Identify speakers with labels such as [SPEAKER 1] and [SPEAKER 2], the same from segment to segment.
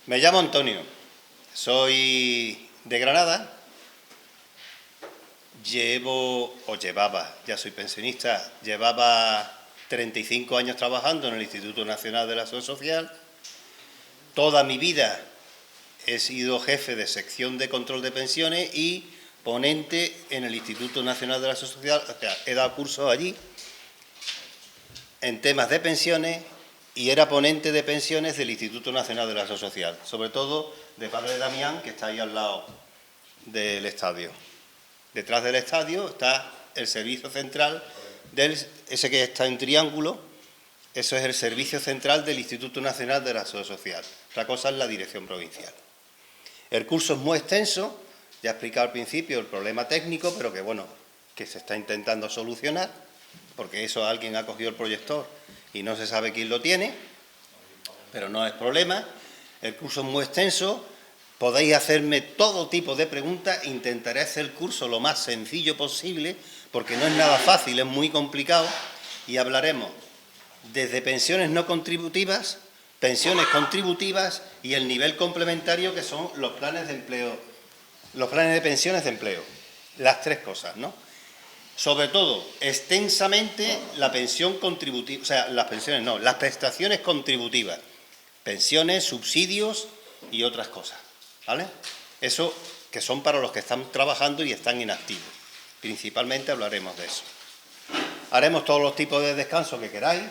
[SPEAKER 1] Me llamo Antonio, soy de Granada, ya soy pensionista, llevaba 35 años trabajando en el Instituto Nacional de la Seguridad Social. Toda mi vida he sido jefe de sección de control de pensiones y ponente en el Instituto Nacional de la Seguridad Social. O sea, he dado cursos allí en temas de pensiones y era ponente de pensiones del Instituto Nacional de la Seguridad Social, sobre todo de Padre Damián, que está ahí al lado del estadio. Detrás del estadio está el servicio central, ese que está en triángulo, eso es el servicio central del Instituto Nacional de la Seguridad Social. Otra cosa es la dirección provincial. El curso es muy extenso, ya he explicado al principio el problema técnico, pero que se está intentando solucionar, porque eso alguien ha cogido el proyector y no se sabe quién lo tiene, pero no es problema. El curso es muy extenso, podéis hacerme todo tipo de preguntas, intentaré hacer el curso lo más sencillo posible, porque no es nada fácil, es muy complicado, y hablaremos desde pensiones no contributivas, pensiones contributivas y el nivel complementario, que son los planes de empleo, los planes de pensiones de empleo, las tres cosas, ¿no? Sobre todo, extensamente, la pensión contributiva, o sea, las prestaciones contributivas, pensiones, subsidios y otras cosas, ¿vale? Eso que son para los que están trabajando y están inactivos. Principalmente hablaremos de eso. Haremos todos los tipos de descanso que queráis.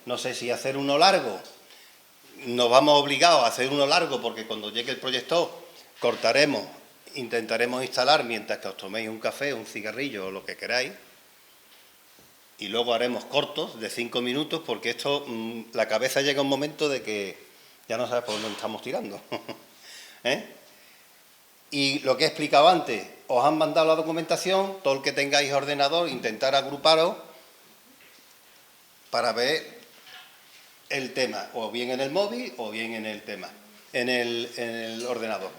[SPEAKER 1] No sé si hacer uno largo. Nos vamos obligados a hacer uno largo porque cuando llegue el proyector cortaremos, intentaremos instalar mientras que os toméis un café, un cigarrillo o lo que queráis. Y luego haremos cortos de 5 minutos porque esto, la cabeza llega un momento de que ya no sabes por dónde estamos tirando. Y lo que he explicado antes, os han mandado la documentación, todo el que tengáis ordenador, intentar agruparos para ver el tema, o bien en el móvil o bien en el tema, en el ordenador,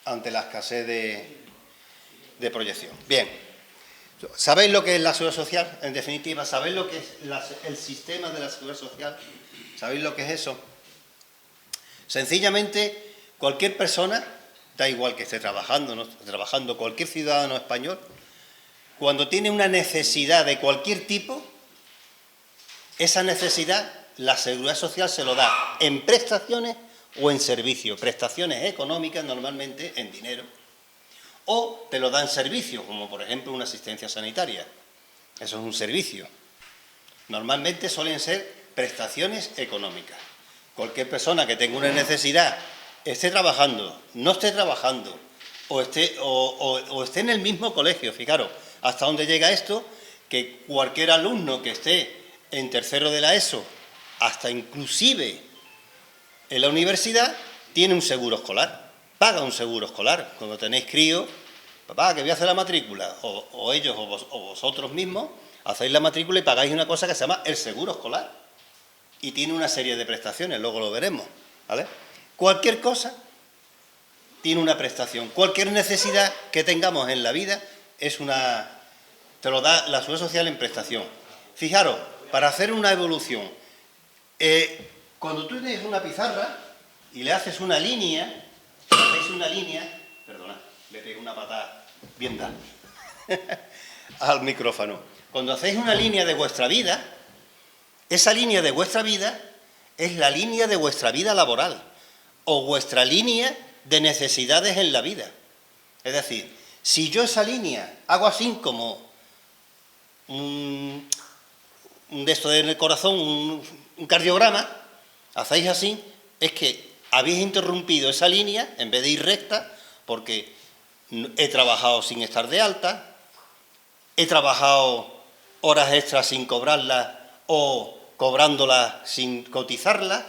[SPEAKER 1] ante la escasez de proyección. Bien, ¿sabéis lo que es la seguridad social? En definitiva, ¿sabéis lo que es el sistema de la seguridad social? ¿Sabéis lo que es eso? Sencillamente, cualquier persona, da igual que esté trabajando, no esté trabajando, cualquier ciudadano español, cuando tiene una necesidad de cualquier tipo, esa necesidad la Seguridad Social se lo da en prestaciones o en servicios. Prestaciones económicas, normalmente en dinero, o te lo da en servicios, como por ejemplo una asistencia sanitaria. Eso es un servicio. Normalmente suelen ser prestaciones económicas. Cualquier persona que tenga una necesidad, esté trabajando, no esté trabajando, o esté en el mismo colegio, fijaros, hasta dónde llega esto, que cualquier alumno que esté en tercero de la ESO, hasta inclusive en la universidad, tiene un seguro escolar, paga un seguro escolar. Cuando tenéis críos, papá, que voy a hacer la matrícula, o ellos o vosotros mismos, hacéis la matrícula y pagáis una cosa que se llama el seguro escolar. Y tiene una serie de prestaciones, luego lo veremos, ¿vale? Cualquier cosa tiene una prestación. Cualquier necesidad que tengamos en la vida te lo da la Seguridad Social en prestación. Fijaros, para hacer una evolución, cuando tú tienes una pizarra y le haces una línea, perdona, le pego una patada bien dada al micrófono. Cuando hacéis una línea de vuestra vida, esa línea de vuestra vida es la línea de vuestra vida laboral o vuestra línea de necesidades en la vida. Es decir, si yo esa línea hago así como un de esto en el corazón, un cardiograma, hacéis así, es que habéis interrumpido esa línea en vez de ir recta, porque he trabajado sin estar de alta, he trabajado horas extras sin cobrarlas o cobrándolas sin cotizarlas,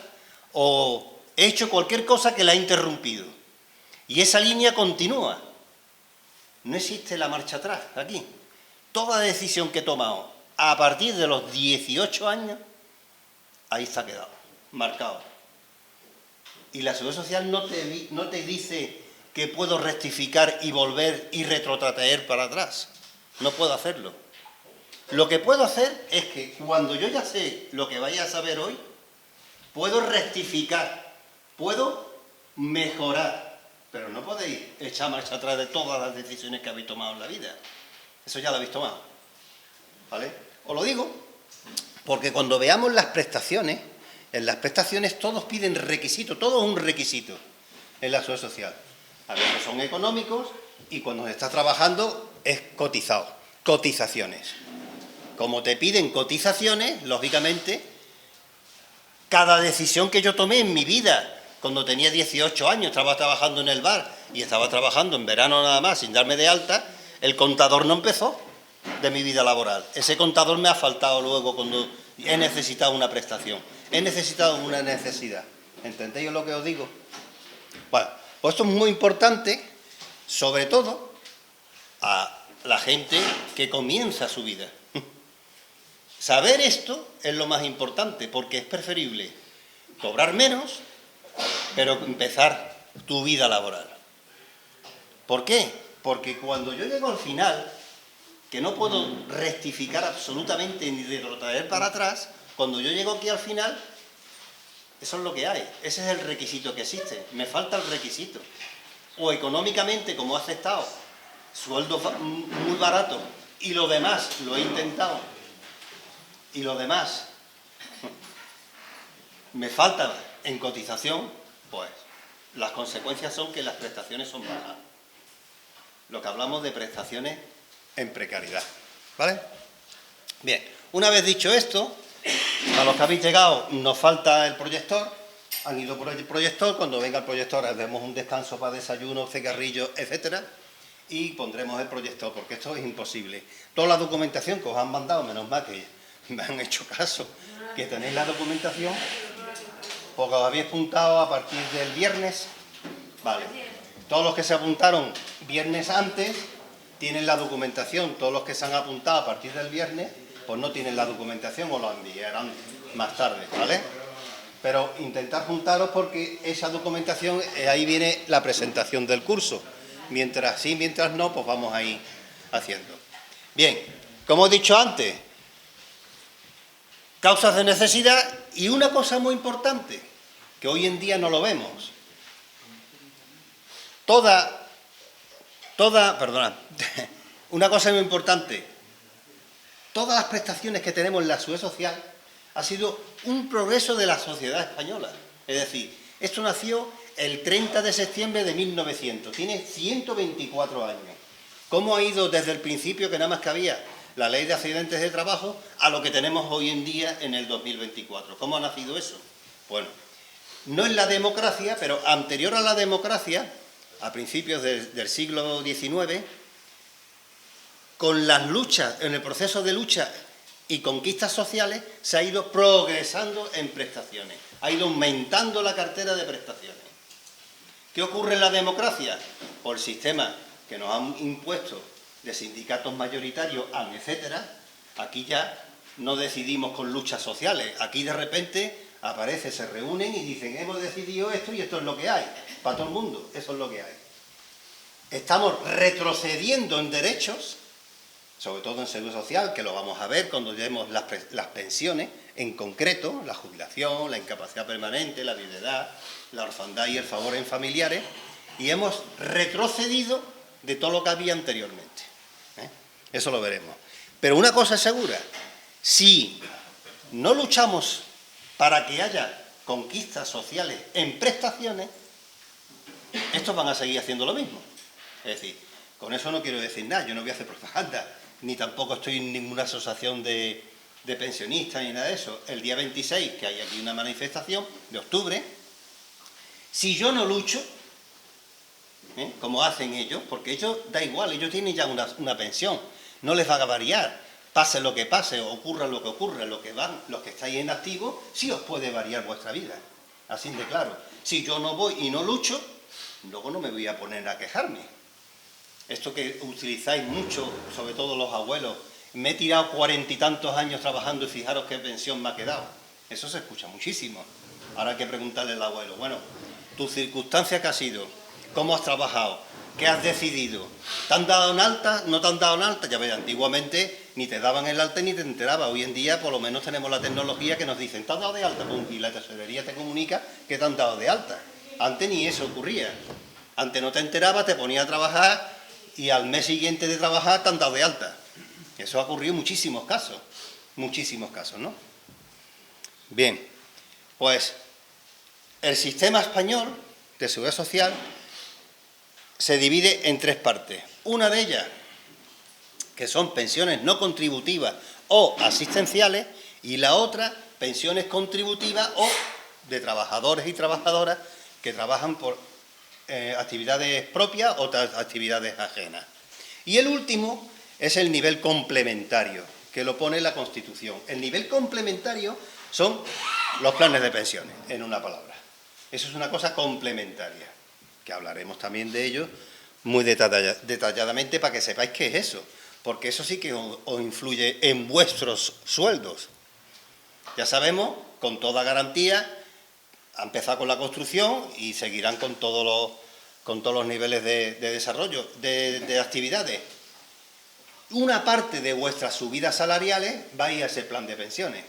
[SPEAKER 1] o he hecho cualquier cosa que la ha interrumpido. Y esa línea continúa. No existe la marcha atrás aquí. Toda decisión que he tomado a partir de los 18 años, ahí está quedado, marcado. Y la Seguridad Social no te dice que puedo rectificar y volver y retrotraer para atrás. No puedo hacerlo. Lo que puedo hacer es que cuando yo ya sé lo que vais a saber hoy, puedo rectificar, puedo mejorar, pero no podéis echar marcha atrás de todas las decisiones que habéis tomado en la vida. Eso ya lo habéis tomado, ¿vale? Os lo digo porque cuando veamos las prestaciones, en las prestaciones todos piden requisitos, todo es un requisito en la seguridad social. Algunos son económicos y cuando se está trabajando es cotizado, cotizaciones. Como te piden cotizaciones, lógicamente, cada decisión que yo tomé en mi vida, cuando tenía 18 años, estaba trabajando en el bar y estaba trabajando en verano nada más, sin darme de alta, el contador no empezó de mi vida laboral. Ese contador me ha faltado luego cuando he necesitado una prestación, he necesitado una necesidad. ¿Entendéis lo que os digo? Bueno, pues esto es muy importante, sobre todo a la gente que comienza su vida. Saber esto es lo más importante, porque es preferible cobrar menos, pero empezar tu vida laboral. ¿Por qué? Porque cuando yo llego al final, que no puedo rectificar absolutamente ni retrotraer para atrás, cuando yo llego aquí al final, eso es lo que hay, ese es el requisito que existe, me falta el requisito. O económicamente, como he aceptado, sueldo muy barato, y lo demás lo he intentado, y lo demás me falta en cotización, pues las consecuencias son que las prestaciones son bajas. Lo que hablamos de prestaciones en precariedad, ¿vale? Bien, una vez dicho esto, a los que habéis llegado nos falta el proyector, han ido por el proyector, cuando venga el proyector haremos un descanso para desayuno, cigarrillos, etcétera, y pondremos el proyector, porque esto es imposible. Toda la documentación que os han mandado, menos mal que me han hecho caso, que tenéis la documentación, porque os habéis apuntado a partir del viernes, vale. Todos los que se apuntaron viernes antes tienen la documentación, todos los que se han apuntado a partir del viernes, pues no tienen la documentación o la enviarán más tarde, ¿vale? Pero intentad juntaros porque esa documentación, ahí viene la presentación del curso. Mientras sí, mientras no, pues vamos a ir haciendo. Bien, como he dicho antes, causas de necesidad y una cosa muy importante, que hoy en día no lo vemos. Una cosa muy importante, todas las prestaciones que tenemos en la seguridad social ha sido un progreso de la sociedad española. Es decir, esto nació el 30 de septiembre de 1900, tiene 124 años. ¿Cómo ha ido desde el principio, que nada más que había la ley de accidentes de trabajo, a lo que tenemos hoy en día en el 2024? ¿Cómo ha nacido eso? Bueno, no es la democracia, pero anterior a la democracia, a principios del siglo XIX, con las luchas, en el proceso de lucha y conquistas sociales, se ha ido progresando en prestaciones, ha ido aumentando la cartera de prestaciones. ¿Qué ocurre en la democracia? Por el sistema que nos han impuesto de sindicatos mayoritarios, etcétera, aquí ya no decidimos con luchas sociales, aquí de repente aparece, se reúnen y dicen, hemos decidido esto y esto es lo que hay, para todo el mundo, eso es lo que hay. Estamos retrocediendo en derechos, sobre todo en seguridad social, que lo vamos a ver cuando llevemos las pensiones, en concreto, la jubilación, la incapacidad permanente, la viudedad, la orfandad y el favor en familiares, y hemos retrocedido de todo lo que había anteriormente. Eso lo veremos. Pero una cosa es segura, si no luchamos para que haya conquistas sociales en prestaciones, estos van a seguir haciendo lo mismo. Es decir, con eso no quiero decir nada, yo no voy a hacer propaganda, ni tampoco estoy en ninguna asociación de pensionistas ni nada de eso. El día 26, que hay aquí una manifestación de octubre, si yo no lucho, como hacen ellos, porque ellos da igual, ellos tienen ya una pensión, no les va a variar, pase lo que pase, ocurra lo que ocurra, los que estáis en activo, sí os puede variar vuestra vida, así de claro. Si yo no voy y no lucho, luego no me voy a poner a quejarme. Esto que utilizáis mucho, sobre todo los abuelos, me he tirado 40 y tantos años trabajando y fijaros qué pensión me ha quedado. Eso se escucha muchísimo. Ahora hay que preguntarle al abuelo, bueno, tu circunstancia que ha sido, cómo has trabajado, qué has decidido, ¿te han dado en alta? ¿No te han dado en alta? Ya ves, antiguamente ni te daban el alta ni te enterabas. Hoy en día por lo menos tenemos la tecnología que nos dicen, ¿te has dado de alta? Pum, y la tesorería te comunica que te han dado de alta. Antes ni eso ocurría. Antes no te enterabas, te ponías a trabajar y al mes siguiente de trabajar te han dado de alta. Eso ha ocurrido en muchísimos casos, ¿no? Bien, pues el sistema español de seguridad social se divide en tres partes. Una de ellas, que son pensiones no contributivas o asistenciales, y la otra, pensiones contributivas o de trabajadores y trabajadoras que trabajan por actividades propias o otras actividades ajenas. Y el último es el nivel complementario, que lo pone la Constitución. El nivel complementario son los planes de pensiones, en una palabra. Eso es una cosa complementaria, que hablaremos también de ello muy detalladamente para que sepáis qué es eso, porque eso sí que os influye en vuestros sueldos. Ya sabemos, con toda garantía, ha empezado con la construcción y seguirán con todos los niveles de desarrollo, de actividades. Una parte de vuestras subidas salariales va a ir a ese plan de pensiones,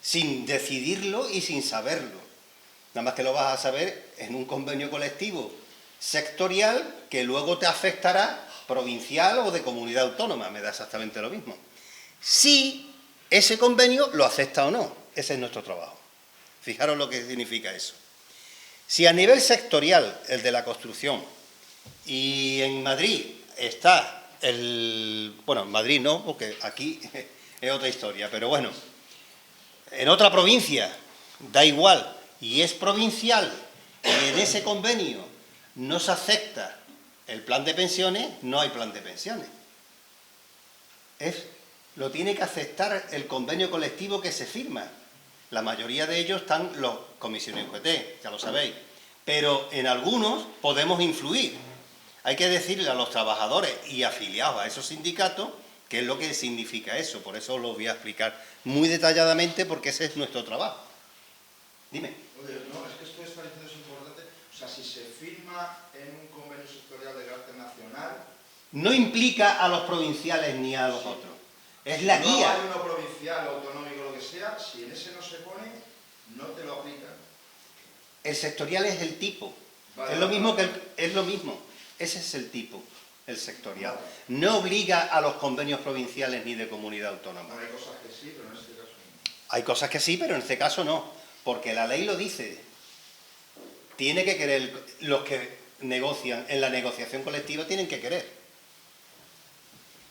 [SPEAKER 1] sin decidirlo y sin saberlo. Nada más que lo vas a saber en un convenio colectivo sectorial que luego te afectará provincial o de comunidad autónoma, me da exactamente lo mismo. Si ese convenio lo acepta o no, ese es nuestro trabajo. Fijaros lo que significa eso. Si a nivel sectorial, el de la construcción, y en Madrid está bueno, en Madrid no, porque aquí es otra historia, pero bueno, en otra provincia, da igual, y es provincial, y en ese convenio no se acepta el plan de pensiones, no hay plan de pensiones. Lo tiene que aceptar el convenio colectivo que se firma. La mayoría de ellos están los comisiones UGT, ya lo sabéis, pero en algunos podemos influir. Hay que decirle a los trabajadores y afiliados a esos sindicatos qué es lo que significa eso. Por eso os lo voy a explicar muy detalladamente, porque ese es nuestro trabajo. Dime.
[SPEAKER 2] Oye, no, es que esto está diciendo es importante. O sea, si se firma en un convenio sectorial de carácter nacional...
[SPEAKER 1] No implica a los provinciales ni a los otros. Es la guía.
[SPEAKER 2] No hay uno provincial, autonómico, lo que sea, si en ese no se pone, no te lo aplican.
[SPEAKER 1] El sectorial es el tipo.
[SPEAKER 2] Vale,
[SPEAKER 1] es lo mismo
[SPEAKER 2] vale.
[SPEAKER 1] es lo mismo. Ese es el tipo, el sectorial. No obliga a los convenios provinciales ni de comunidad autónoma.
[SPEAKER 2] No, hay cosas que sí, pero en este caso no.
[SPEAKER 1] Hay cosas que sí, pero en este caso no, porque la ley lo dice. Tiene que querer, los que negocian en la negociación colectiva tienen que querer.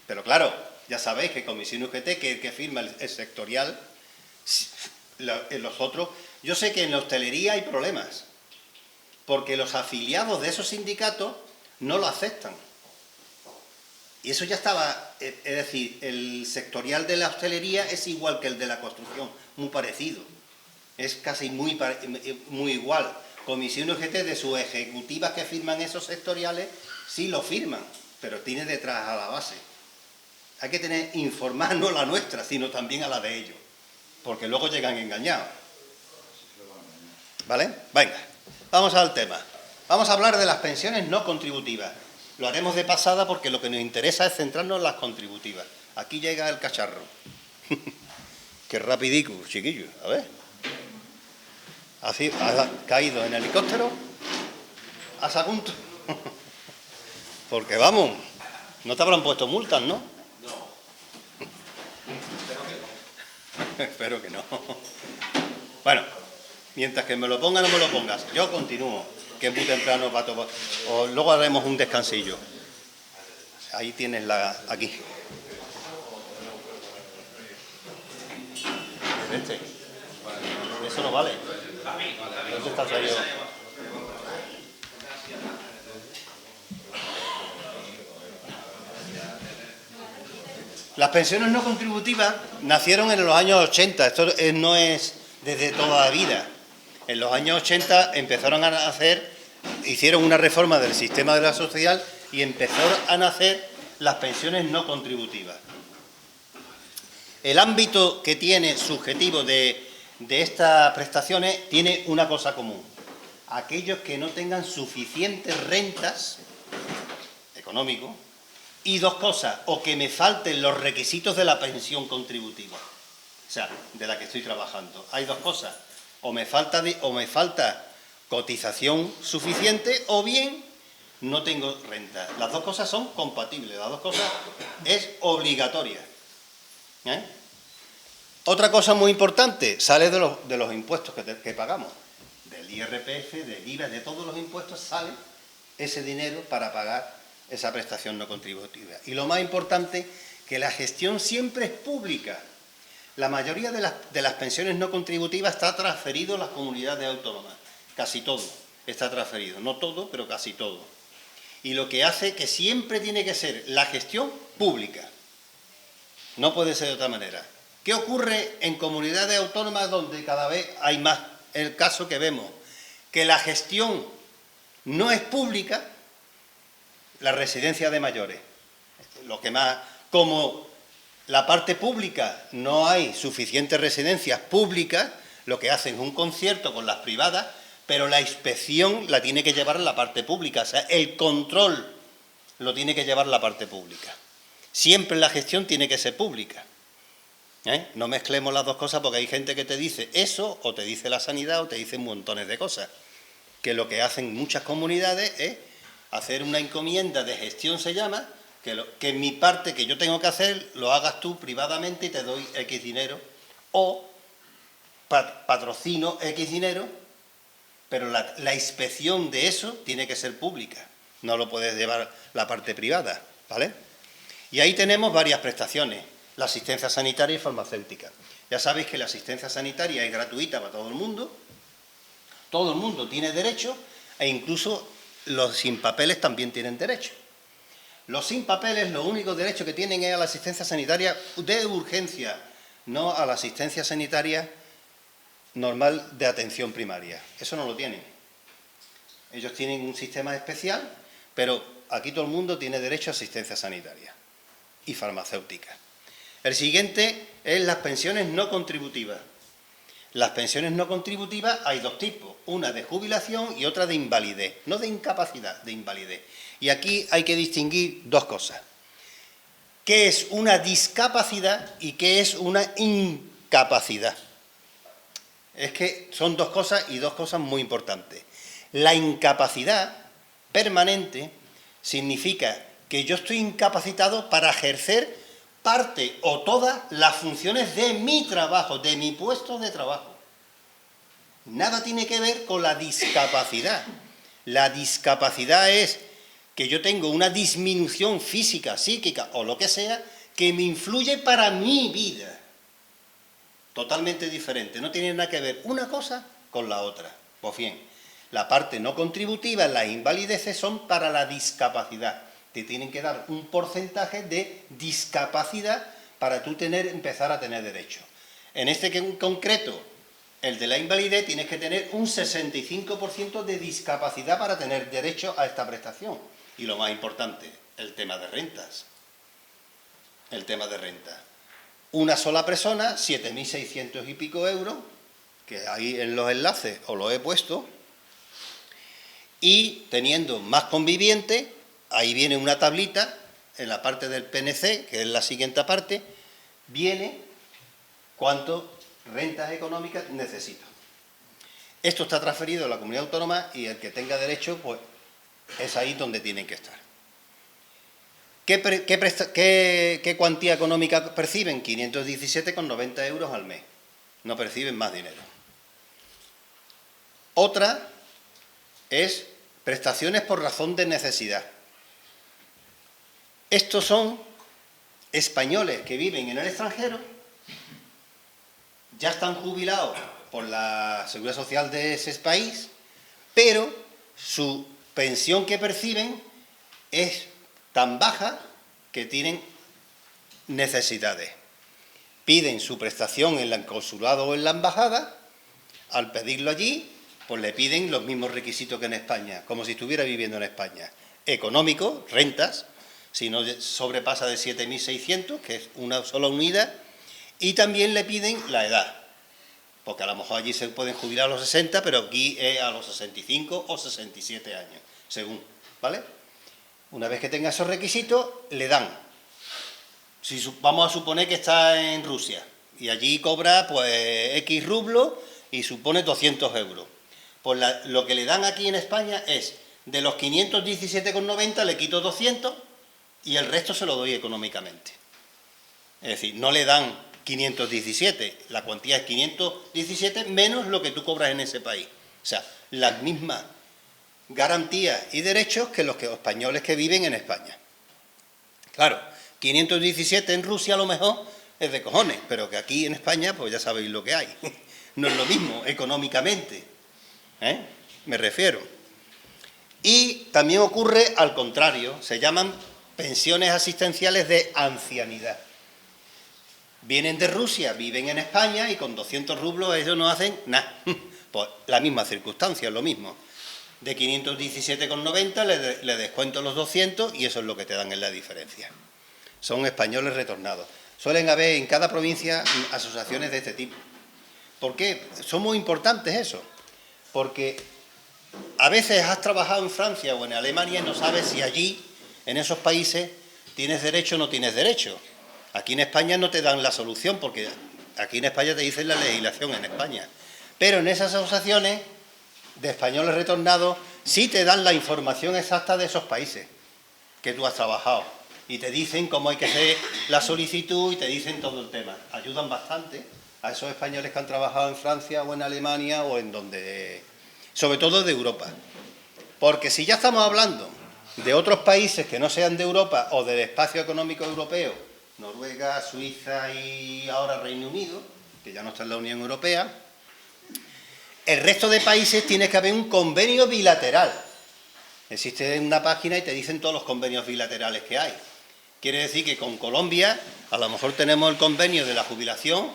[SPEAKER 1] Pero claro, ya sabéis que Comisión UGT, que firma el sectorial, en los otros, yo sé que en la hostelería hay problemas, porque los afiliados de esos sindicatos no lo aceptan. Y eso ya estaba, es decir, el sectorial de la hostelería es igual que el de la construcción, muy parecido. Es casi muy igual. Comisión UGT, de sus ejecutivas que firman esos sectoriales, sí lo firman, pero tiene detrás a la base. Hay que informar no a la nuestra, sino también a la de ellos, porque luego llegan engañados. ¿Vale? Venga, vamos al tema. Vamos a hablar de las pensiones no contributivas. Lo haremos de pasada porque lo que nos interesa es centrarnos en las contributivas. Aquí llega el cacharro. Qué rapidico, chiquillo. A ver. Así, has caído en helicóptero. ¿Has a punto? Porque vamos, no te habrán puesto multas, ¿no?
[SPEAKER 2] No.
[SPEAKER 1] Espero que no. Bueno, mientras que me lo ponga, no me lo pongas. Yo continúo, que es muy temprano para todo. O luego haremos un descansillo. Ahí tienes aquí. Eso no vale. ¿Dónde está traído? Las pensiones no contributivas nacieron en los años 80, esto no es desde toda la vida. En los años 80 empezaron a nacer, hicieron una reforma del sistema de la social y empezaron a nacer las pensiones no contributivas. El ámbito que tiene subjetivo de estas prestaciones tiene una cosa común: aquellos que no tengan suficientes rentas económicas. Y dos cosas: o que me falten los requisitos de la pensión contributiva, o sea, de la que estoy trabajando. Hay dos cosas: o me falta cotización suficiente o bien no tengo renta. Las dos cosas son compatibles, las dos cosas es obligatoria. ¿Eh? Otra cosa muy importante, sale de los impuestos que pagamos, del IRPF, del IVA, de todos los impuestos sale ese dinero para pagar esa prestación no contributiva. Y lo más importante, que la gestión siempre es pública. La mayoría de las pensiones no contributivas está transferido a las comunidades autónomas. Casi todo está transferido. No todo, pero casi todo. Y lo que hace que siempre tiene que ser la gestión pública. No puede ser de otra manera. ¿Qué ocurre en comunidades autónomas donde cada vez hay más el caso que vemos? Que la gestión no es pública, la residencia de mayores. Lo que más, como la parte pública no hay suficientes residencias públicas, lo que hacen es un concierto con las privadas, pero la inspección la tiene que llevar la parte pública, o sea, el control lo tiene que llevar la parte pública. Siempre la gestión tiene que ser pública. No mezclemos las dos cosas porque hay gente que te dice eso, o te dice la sanidad, o te dice montones de cosas. Que lo que hacen muchas comunidades es hacer una encomienda de gestión, se llama, que mi parte que yo tengo que hacer lo hagas tú privadamente y te doy X dinero, o patrocino X dinero, pero la inspección de eso tiene que ser pública, no lo puedes llevar la parte privada, ¿vale? Y ahí tenemos varias prestaciones, la asistencia sanitaria y farmacéutica. Ya sabéis que la asistencia sanitaria es gratuita para todo el mundo tiene derecho, e incluso los sin papeles también tienen derecho. Los sin papeles, los únicos derechos que tienen es a la asistencia sanitaria de urgencia, no a la asistencia sanitaria normal de atención primaria. Eso no lo tienen. Ellos tienen un sistema especial, pero aquí todo el mundo tiene derecho a asistencia sanitaria y farmacéutica. El siguiente es las pensiones no contributivas. Las pensiones no contributivas hay dos tipos, una de jubilación y otra de invalidez, no de incapacidad, de invalidez. Y aquí hay que distinguir dos cosas. ¿Qué es una discapacidad y qué es una incapacidad? Es que son dos cosas y dos cosas muy importantes. La incapacidad permanente significa que yo estoy incapacitado para ejercer parte o todas las funciones de mi trabajo, de mi puesto de trabajo. Nada tiene que ver con la discapacidad. La discapacidad es que yo tengo una disminución física, psíquica o lo que sea, que me influye para mi vida. Totalmente diferente, no tiene nada que ver una cosa con la otra. Pues bien, la parte no contributiva, las invalideces son para la discapacidad. Te tienen que dar un porcentaje de discapacidad para tú empezar a tener derecho. En este concreto, el de la invalidez, tienes que tener un 65% de discapacidad para tener derecho a esta prestación. Y lo más importante, el tema de rentas. El tema de rentas. Una sola persona, 7.600 y pico euros, que ahí en los enlaces os lo he puesto, y teniendo más convivientes, ahí viene una tablita, en la parte del PNC, que es la siguiente parte, viene cuántas rentas económicas necesito. Esto está transferido a la comunidad autónoma y el que tenga derecho, pues es ahí donde tienen que estar. ¿Qué cuantía económica perciben? 517,90 euros al mes. No perciben más dinero. Otra es prestaciones por razón de necesidad. Estos son españoles que viven en el extranjero, ya están jubilados por la Seguridad Social de ese país, pero su pensión que perciben es tan baja que tienen necesidades. Piden su prestación en el consulado o en la embajada, al pedirlo allí, pues le piden los mismos requisitos que en España, como si estuviera viviendo en España. Económico, rentas, si no sobrepasa de 7.600, que es una sola unidad, y también le piden la edad, porque a lo mejor allí se pueden jubilar a los 60, pero aquí es a los 65 o 67 años, según, ¿vale? Una vez que tenga esos requisitos, le dan. Si vamos a suponer que está en Rusia y allí cobra pues X rublos y supone 200 euros. Pues lo que le dan aquí en España es, de los 517,90 le quito 200 y el resto se lo doy económicamente. Es decir, no le dan 517, la cuantía es 517 menos lo que tú cobras en ese país. O sea, las mismas garantías y derechos que los españoles que viven en España. Claro, 517 en Rusia a lo mejor es de cojones, pero que aquí en España pues ya sabéis lo que hay. No es lo mismo económicamente, me refiero. Y también ocurre al contrario, se llaman pensiones asistenciales de ancianidad. Vienen de Rusia, viven en España y con 200 rublos ellos no hacen nada. Pues la misma circunstancia, lo mismo. De 517,90 le descuento los 200 y eso es lo que te dan en la diferencia. Son españoles retornados. Suelen haber en cada provincia asociaciones de este tipo. ¿Por qué? Son muy importantes eso. Porque a veces has trabajado en Francia o en Alemania y no sabes si allí, en esos países, tienes derecho o no tienes derecho. Aquí en España no te dan la solución, porque aquí en España te dicen la legislación en España. Pero en esas asociaciones de españoles retornados sí te dan la información exacta de esos países que tú has trabajado. Y te dicen cómo hay que hacer la solicitud y te dicen todo el tema. Ayudan bastante a esos españoles que han trabajado en Francia o en Alemania o en donde... sobre todo de Europa. Porque si ya estamos hablando de otros países que no sean de Europa o del espacio económico europeo, Noruega, Suiza y ahora Reino Unido, que ya no está en la Unión Europea, el resto de países tiene que haber un convenio bilateral. Existe una página y te dicen todos los convenios bilaterales que hay. Quiere decir que con Colombia a lo mejor tenemos el convenio de la jubilación.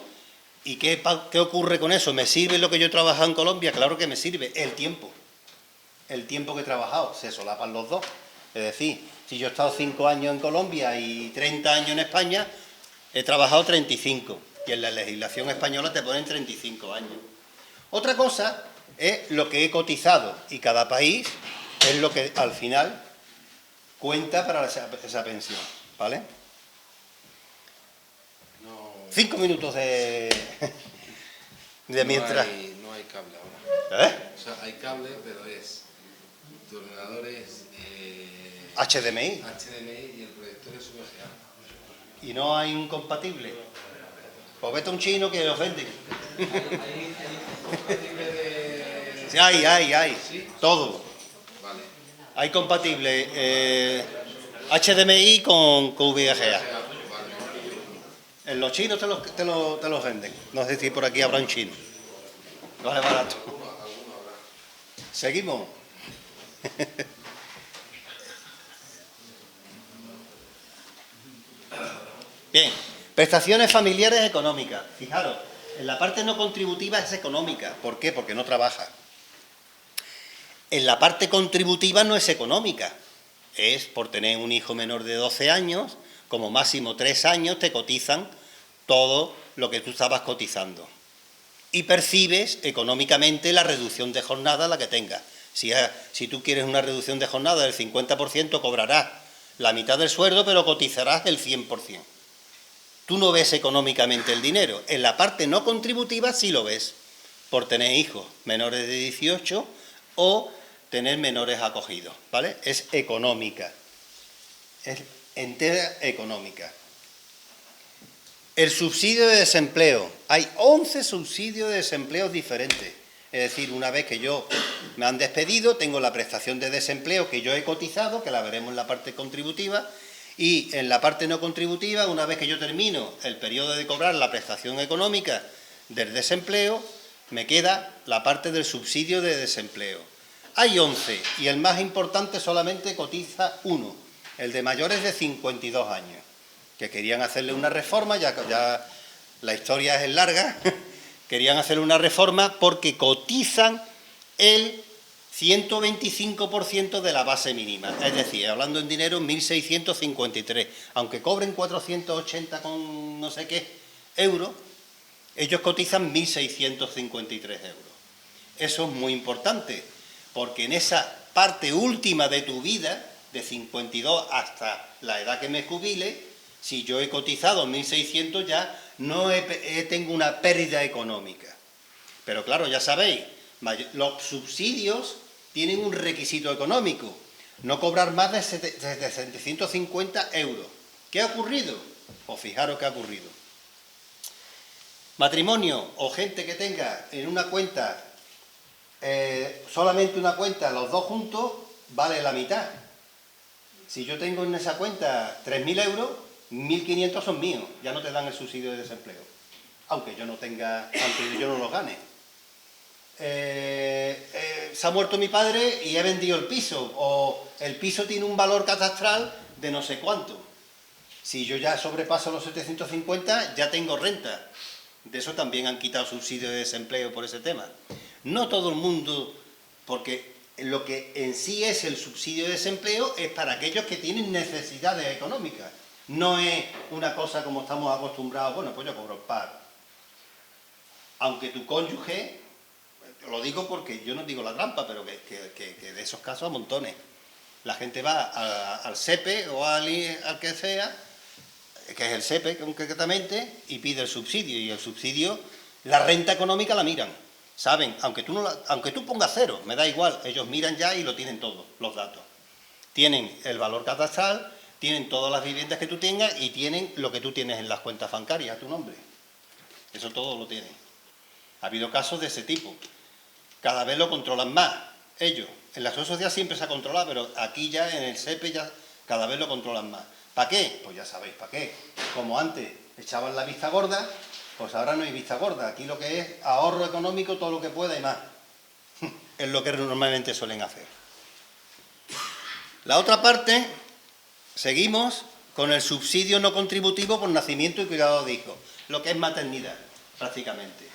[SPEAKER 1] ¿Y qué ocurre con eso? ¿Me sirve lo que yo he trabajado en Colombia? Claro que me sirve. El tiempo que he trabajado, se solapan los dos. Es decir, si yo he estado 5 años en Colombia y 30 años en España, he trabajado 35. Y en la legislación española te ponen 35 años. Otra cosa es lo que he cotizado. Y cada país es lo que al final cuenta para esa pensión. ¿Vale? 5 minutos de mientras...
[SPEAKER 3] No hay cable ahora. O sea, hay cable, pero tu ordenador es...
[SPEAKER 1] HDMI.
[SPEAKER 3] HDMI y el proyector es VGA.
[SPEAKER 1] ¿Y no hay un compatible? Pues vete a un chino que los venden.
[SPEAKER 3] ¿Hay compatible de...?
[SPEAKER 1] Sí, hay.
[SPEAKER 3] ¿Sí?
[SPEAKER 1] Todo.
[SPEAKER 3] Vale.
[SPEAKER 1] Hay compatible HDMI con VGA. En los chinos te los venden. No sé si por aquí habrá un chino. No es barato. ¿Seguimos? Bien. Prestaciones familiares económicas. Fijaros, en la parte no contributiva es económica. ¿Por qué? Porque no trabaja. En la parte contributiva no es económica. Es por tener un hijo menor de 12 años, como máximo 3 años, te cotizan todo lo que tú estabas cotizando. Y percibes económicamente la reducción de jornada la que tengas. Si tú quieres una reducción de jornada del 50%, cobrarás la mitad del sueldo, pero cotizarás el 100%. Tú no ves económicamente el dinero. En la parte no contributiva sí lo ves, por tener hijos menores de 18 o tener menores acogidos, ¿vale? Es económica, es entera económica. El subsidio de desempleo. Hay 11 subsidios de desempleo diferentes. Es decir, una vez que me han despedido, tengo la prestación de desempleo que yo he cotizado, que la veremos en la parte contributiva, y en la parte no contributiva, una vez que yo termino el periodo de cobrar la prestación económica del desempleo, me queda la parte del subsidio de desempleo. Hay 11 y el más importante solamente cotiza uno, el de mayores de 52 años, que querían hacerle una reforma, ya la historia es larga, querían hacerle una reforma porque cotizan el 125% de la base mínima, es decir, hablando en dinero, 1.653, aunque cobren 480 con no sé qué euros, ellos cotizan 1.653 euros. Eso es muy importante, porque en esa parte última de tu vida, de 52 hasta la edad que me jubile, si yo he cotizado 1.600 ya no tengo una pérdida económica. Pero claro, ya sabéis, Los subsidios tienen un requisito económico, no cobrar más de 750 euros. ¿Qué ha ocurrido? Pues fijaros qué ha ocurrido. Matrimonio o gente que tenga en una cuenta, solamente una cuenta, los dos juntos, vale la mitad. Si yo tengo en esa cuenta 3.000 euros, 1.500 son míos, ya no te dan el subsidio de desempleo, aunque yo no lo gane. Se ha muerto mi padre y he vendido el piso, o el piso tiene un valor catastral de no sé cuánto. Si yo ya sobrepaso los 750, ya tengo renta. De eso también han quitado subsidio de desempleo por ese tema. No todo el mundo, porque lo que en sí es el subsidio de desempleo es para aquellos que tienen necesidades económicas. No es una cosa como estamos acostumbrados, bueno, pues yo cobro el paro. Aunque tu cónyuge, lo digo porque yo no digo la trampa, pero que de esos casos a montones. La gente va al SEPE o al que sea, que es el SEPE concretamente, y pide el subsidio. Y el subsidio, la renta económica la miran. Saben, aunque tú pongas cero, me da igual, ellos miran ya y lo tienen todo, los datos. Tienen el valor catastral, tienen todas las viviendas que tú tengas y tienen lo que tú tienes en las cuentas bancarias a tu nombre. Eso todo lo tienen. Ha habido casos de ese tipo. Cada vez lo controlan más ellos. En la seguridad social siempre se ha controlado, pero aquí ya en el SEPE ya cada vez lo controlan más. ¿Para qué? Pues ya sabéis, ¿para qué? Como antes echaban la vista gorda, pues ahora no hay vista gorda. Aquí lo que es ahorro económico, todo lo que pueda y más. Es lo que normalmente suelen hacer. La otra parte, seguimos con el subsidio no contributivo por nacimiento y cuidado de hijos, lo que es maternidad, prácticamente.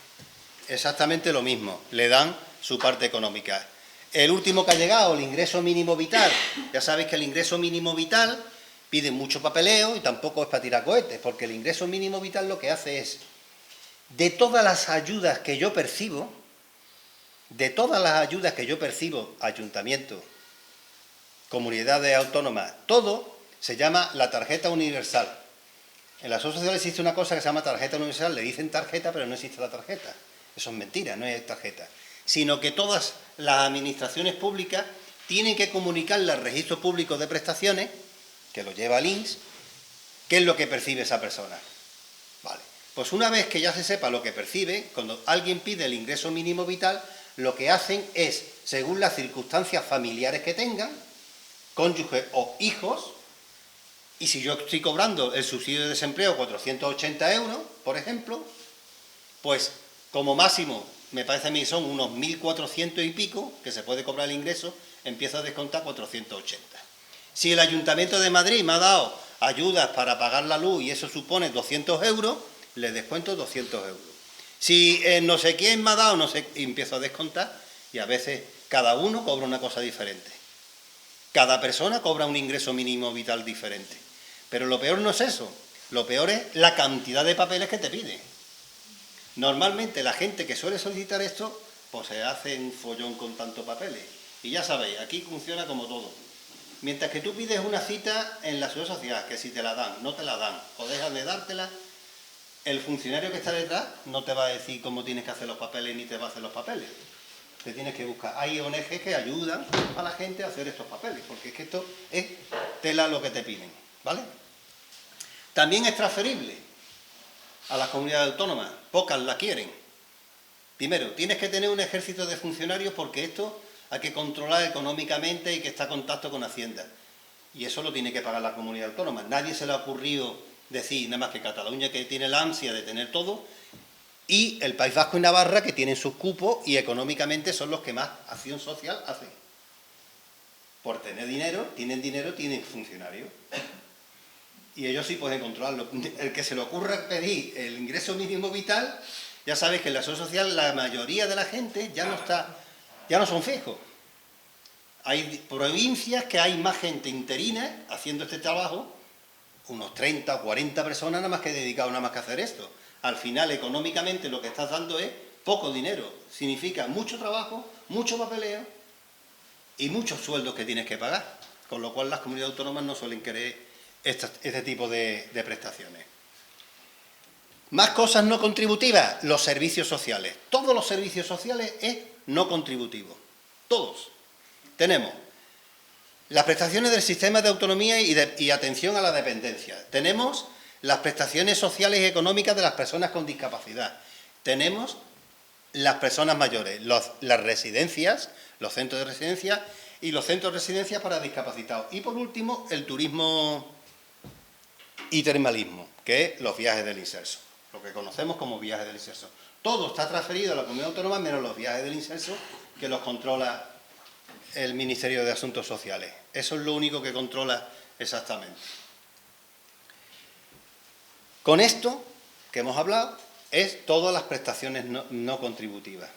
[SPEAKER 1] Exactamente lo mismo, le dan su parte económica. El último que ha llegado, el ingreso mínimo vital. Ya sabéis que el ingreso mínimo vital pide mucho papeleo y tampoco es para tirar cohetes, porque el ingreso mínimo vital lo que hace es, de todas las ayudas que yo percibo, ayuntamientos, comunidades autónomas, todo se llama la tarjeta universal. En la seguridad social existe una cosa que se llama tarjeta universal, le dicen tarjeta, pero no existe la tarjeta. Eso es mentira, no hay tarjeta. Sino que todas las administraciones públicas tienen que comunicarle al registro público de prestaciones, que lo lleva el INS, qué es lo que percibe esa persona. Vale. Pues una vez que ya se sepa lo que percibe, cuando alguien pide el ingreso mínimo vital, lo que hacen es, según las circunstancias familiares que tengan, cónyuge o hijos, y si yo estoy cobrando el subsidio de desempleo 480 euros, por ejemplo, pues como máximo, me parece a mí son unos 1.400 y pico, que se puede cobrar el ingreso, empiezo a descontar 480. Si el Ayuntamiento de Madrid me ha dado ayudas para pagar la luz y eso supone 200 euros, le descuento 200 euros. Si no sé quién me ha dado, no sé, y empiezo a descontar, y a veces cada uno cobra una cosa diferente. Cada persona cobra un ingreso mínimo vital diferente. Pero lo peor no es eso, lo peor es la cantidad de papeles que te pide. Normalmente la gente que suele solicitar esto, pues se hace un follón con tantos papeles. Y ya sabéis, aquí funciona como todo. Mientras que tú pides una cita en la seguridad social, que si te la dan, no te la dan, o dejan de dártela, el funcionario que está detrás no te va a decir cómo tienes que hacer los papeles ni te va a hacer los papeles. Te tienes que buscar. Hay ONGs que ayudan a la gente a hacer estos papeles, porque es que esto es tela lo que te piden, ¿vale? También es transferible a las comunidades autónomas, pocas la quieren. Primero, tienes que tener un ejército de funcionarios porque esto hay que controlar económicamente y que está en contacto con Hacienda. Y eso lo tiene que pagar la comunidad autónoma. Nadie se le ha ocurrido decir, nada más que Cataluña, que tiene la ansia de tener todo, y el País Vasco y Navarra, que tienen sus cupos y económicamente son los que más acción social hacen. Por tener dinero, tienen funcionarios. Y ellos sí pueden controlarlo. El que se le ocurra pedir el ingreso mínimo vital, ya sabéis que en la seguridad social la mayoría de la gente ya no son fijos. Hay provincias que hay más gente interina haciendo este trabajo, unos 30 o 40 personas nada más que dedicados nada más que a hacer esto. Al final, económicamente, lo que estás dando es poco dinero. Significa mucho trabajo, mucho papeleo y muchos sueldos que tienes que pagar. Con lo cual, las comunidades autónomas no suelen querer este tipo de prestaciones. Más cosas no contributivas, los servicios sociales. Todos los servicios sociales es no contributivos. Todos. Tenemos las prestaciones del sistema de autonomía y atención a la dependencia. Tenemos las prestaciones sociales y económicas de las personas con discapacidad. Tenemos las personas mayores, las residencias, los centros de residencia y los centros de residencia para discapacitados. Y por último, el turismo y termalismo, que es los viajes del inserso, lo que conocemos como viajes del inserso. Todo está transferido a la comunidad autónoma menos los viajes del inserso, que los controla el Ministerio de Asuntos Sociales. Eso es lo único que controla exactamente. Con esto que hemos hablado es todas las prestaciones no contributivas.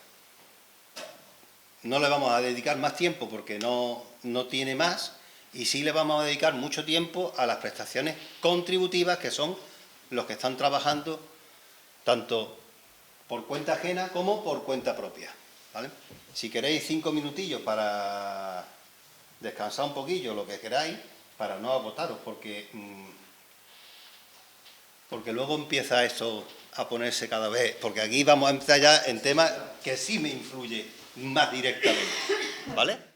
[SPEAKER 1] No le vamos a dedicar más tiempo porque no tiene más, y sí le vamos a dedicar mucho tiempo a las prestaciones contributivas, que son los que están trabajando tanto por cuenta ajena como por cuenta propia, ¿vale? Si queréis 5 minutillos para descansar un poquillo, lo que queráis, para no agotaros, porque luego empieza esto a ponerse cada vez, porque aquí vamos a entrar ya en temas que sí me influye más directamente, ¿vale?